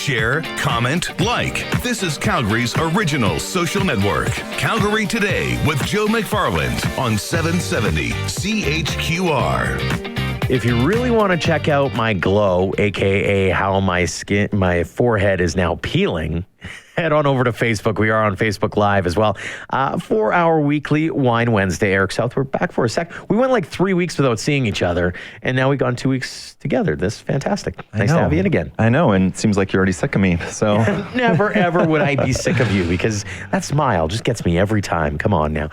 share, comment, like. This is Calgary's original social network. Calgary Today with Joe McFarland on 770 CHQR. If you really want to check out my glow, aka how my forehead is now peeling, head on over to Facebook. We are on Facebook Live as well for our weekly Wine Wednesday. Eric Southward back for a sec. We went like 3 weeks without seeing each other, and now we've gone 2 weeks together. This is fantastic. Nice to have you in again. I know, and it seems like you're already sick of me. So never ever would I be sick of you, because that smile just gets me every time. Come on now.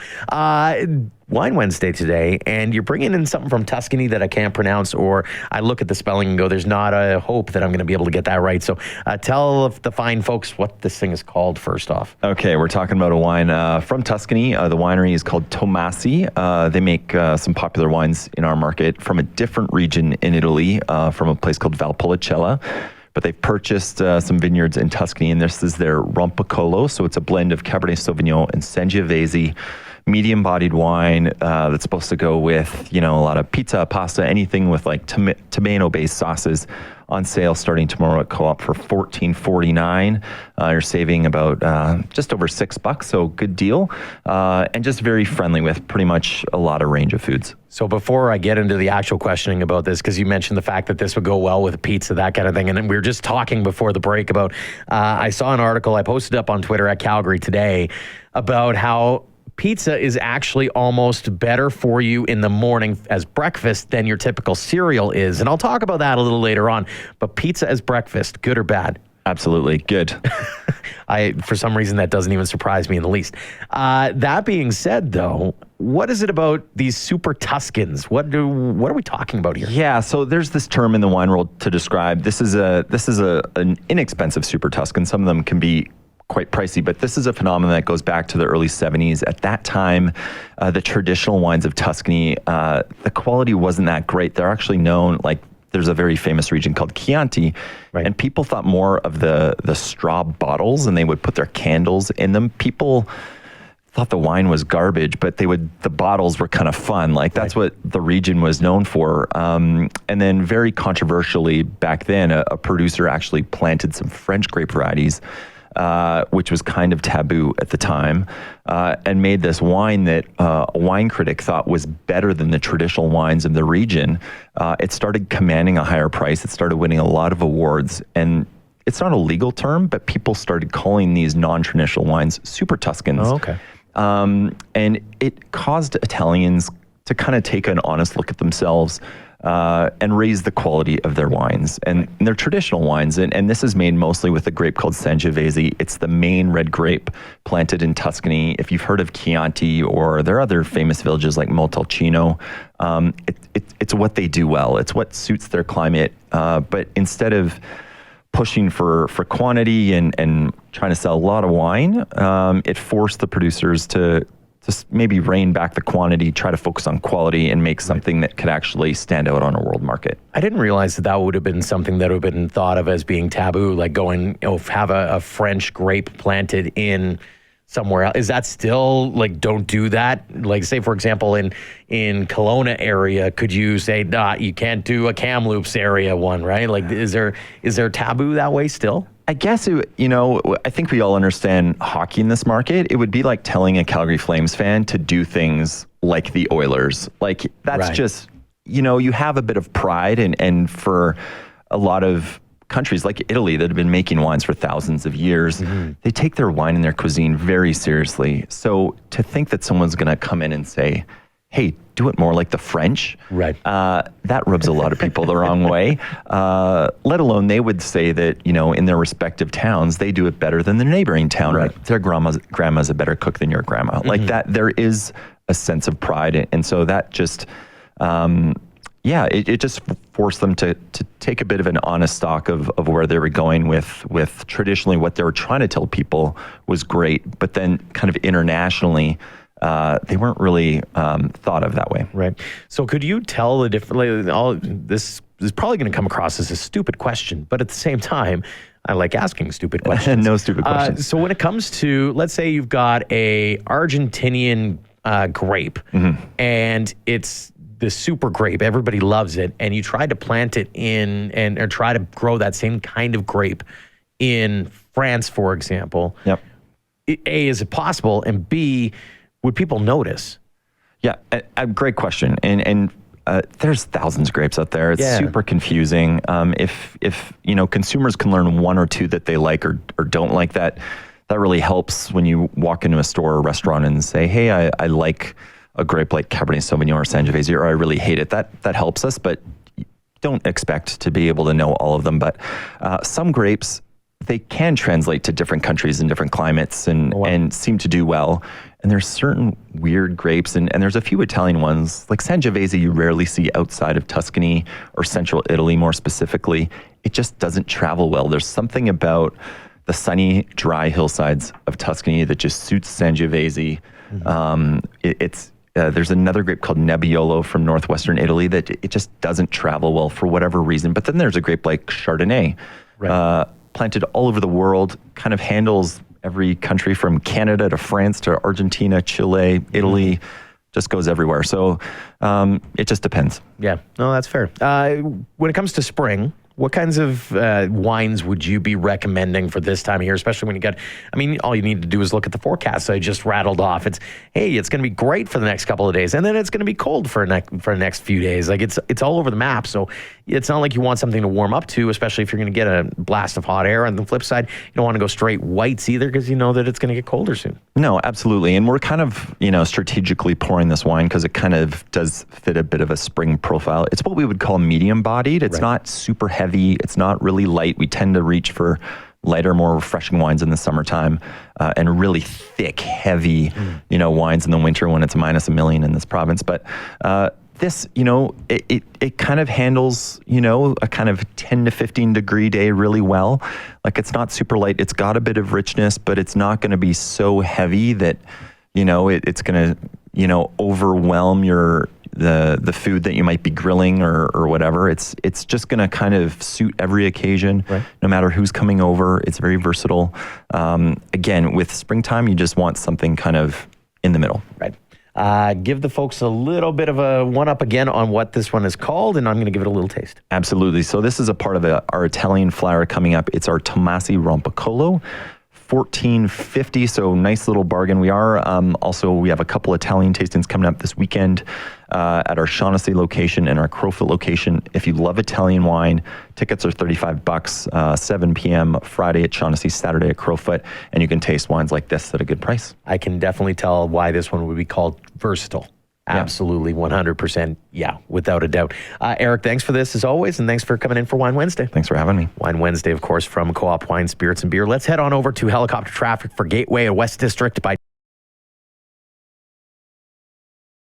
Wine Wednesday today, and you're bringing in something from Tuscany that I can't pronounce, or I look at the spelling and go, there's not a hope that I'm going to be able to get that right. So tell the fine folks what this thing is called first off. Okay, we're talking about a wine from Tuscany. The winery is called Tomassi. They make some popular wines in our market from a different region in Italy, from a place called Valpolicella. But they've purchased some vineyards in Tuscany, and this is their Rompicollo. So it's a blend of Cabernet Sauvignon and Sangiovese, medium-bodied wine that's supposed to go with, a lot of pizza, pasta, anything with like tomato-based sauces. On sale starting tomorrow at Co-op for $14.49. You're saving about just over $6, so good deal. And just very friendly with pretty much a lot of range of foods. So before I get into the actual questioning about this, because you mentioned the fact that this would go well with pizza, that kind of thing, and then we were just talking before the break about, I saw an article I posted up on Twitter at Calgary Today about how pizza is actually almost better for you in the morning as breakfast than your typical cereal is. And I'll talk about that a little later on. But pizza as breakfast, good or bad? Absolutely good. For some reason, that doesn't even surprise me in the least. That being said, though, what is it about these super Tuscans? What are we talking about here? Yeah, so there's this term in the wine world to describe. This is an inexpensive super Tuscan. Some of them can be quite pricey, but this is a phenomenon that goes back to the early 70s. At that time, the traditional wines of Tuscany, the quality wasn't that great. They're actually known, like there's a very famous region called Chianti, right, and people thought more of the straw bottles, and they would put their candles in them. People thought the wine was garbage, but the bottles were kind of fun. Like that's right, what the region was known for. And then very controversially back then, a producer actually planted some French grape varieties, which was kind of taboo at the time, and made this wine that a wine critic thought was better than the traditional wines of the region. It started commanding a higher price. It started winning a lot of awards, and it's not a legal term, but people started calling these non-traditional wines super Tuscans. Oh, okay. And it caused Italians to kind of take an honest look at themselves, and raise the quality of their wines and their traditional wines. And this is made mostly with a grape called Sangiovese. It's the main red grape planted in Tuscany. If you've heard of Chianti, or there are other famous villages like Montalcino, it's what they do well. It's what suits their climate. But instead of pushing for quantity and trying to sell a lot of wine, it forced the producers to maybe rein back the quantity, try to focus on quality, and make something that could actually stand out on a world market. I didn't realize that would have been something that would have been thought of as being taboo, like going, have a French grape planted in somewhere else. Is that still, like, don't do that? Like, say, for example, in Kelowna area, could you say, nah, you can't do a Kamloops area one, right? Like, is there taboo that way still? I guess, I think we all understand hockey in this market. It would be like telling a Calgary Flames fan to do things like the Oilers. Like, that's right. Just, you have a bit of pride. And for a lot of countries like Italy that have been making wines for thousands of years, they take their wine and their cuisine very seriously. So to think that someone's going to come in and say, hey, do it more like the French, right? That rubs a lot of people the wrong way. Let alone they would say that, in their respective towns, they do it better than the neighboring town. Right. Like their grandma's a better cook than your grandma. Like that, there is a sense of pride. And so that just, it just forced them to take a bit of an honest stock of where they were going with traditionally what they were trying to tell people was great, but then kind of internationally, they weren't really thought of that way. Right. So could you tell the different, this is probably going to come across as a stupid question, but at the same time, I like asking stupid questions. No stupid questions. So when it comes to, let's say you've got a Argentinian grape, and it's the super grape, everybody loves it, and you try to plant it or try to grow that same kind of grape in France, for example. Yep. A, is it possible? And B, would people notice? Yeah, a great question. And there's thousands of grapes out there. It's super confusing. If consumers can learn one or two that they like or don't like, that really helps when you walk into a store or restaurant and say, hey, I like a grape like Cabernet Sauvignon or Sangiovese, or I really hate it. That helps us, but don't expect to be able to know all of them. But some grapes, they can translate to different countries and different climates and seem to do well. And there's certain weird grapes, and there's a few Italian ones, like Sangiovese you rarely see outside of Tuscany or central Italy more specifically. It just doesn't travel well. There's something about the sunny, dry hillsides of Tuscany that just suits Sangiovese. There's another grape called Nebbiolo from northwestern Italy that it just doesn't travel well for whatever reason. But then there's a grape like Chardonnay, planted all over the world, kind of handles every country from Canada to France to Argentina, Chile, Italy, just goes everywhere. So it just depends. Yeah, no, that's fair. When it comes to spring, what kinds of wines would you be recommending for this time of year, especially when you got, all you need to do is look at the forecast I just rattled off. It's going to be great for the next couple of days, and then it's going to be cold for the next few days. Like it's all over the map. So it's not like you want something to warm up to, especially if you're going to get a blast of hot air. On the flip side, you don't want to go straight whites either, because you know that it's going to get colder soon. No, absolutely. And we're kind of, strategically pouring this wine because it kind of does fit a bit of a spring profile. It's what we would call medium bodied. It's not super heavy. It's not really light. We tend to reach for lighter, more refreshing wines in the summertime, and really thick, heavy, wines in the winter when it's -1 million in this province. But this, it kind of handles, a kind of 10 to 15 degree day really well. Like, it's not super light. It's got a bit of richness, but it's not going to be so heavy that, it's going to, overwhelm the food that you might be grilling or whatever. It's just going to kind of suit every occasion, no matter who's coming over. It's very versatile. Again, with springtime, you just want something kind of in the middle. Right. Give the folks a little bit of a one-up again on what this one is called, and I'm going to give it a little taste. Absolutely. So this is a part of our Italian flower coming up. It's our Tomassi Rompicollo. $14.50, so nice little bargain. We are we have a couple Italian tastings coming up this weekend at our Shaughnessy location and our Crowfoot location. If you love Italian wine, tickets are $35, 7 p.m. Friday at Shaughnessy, Saturday at Crowfoot, and you can taste wines like this at a good price. I can definitely tell why this one would be called versatile. Absolutely, 100%. Yeah, without a doubt. Eric, thanks for this as always, and thanks for coming in for Wine Wednesday. Thanks for having me. Wine Wednesday, of course, from Co-op Wine, Spirits, and Beer. Let's head on over to helicopter traffic for Gateway and West District by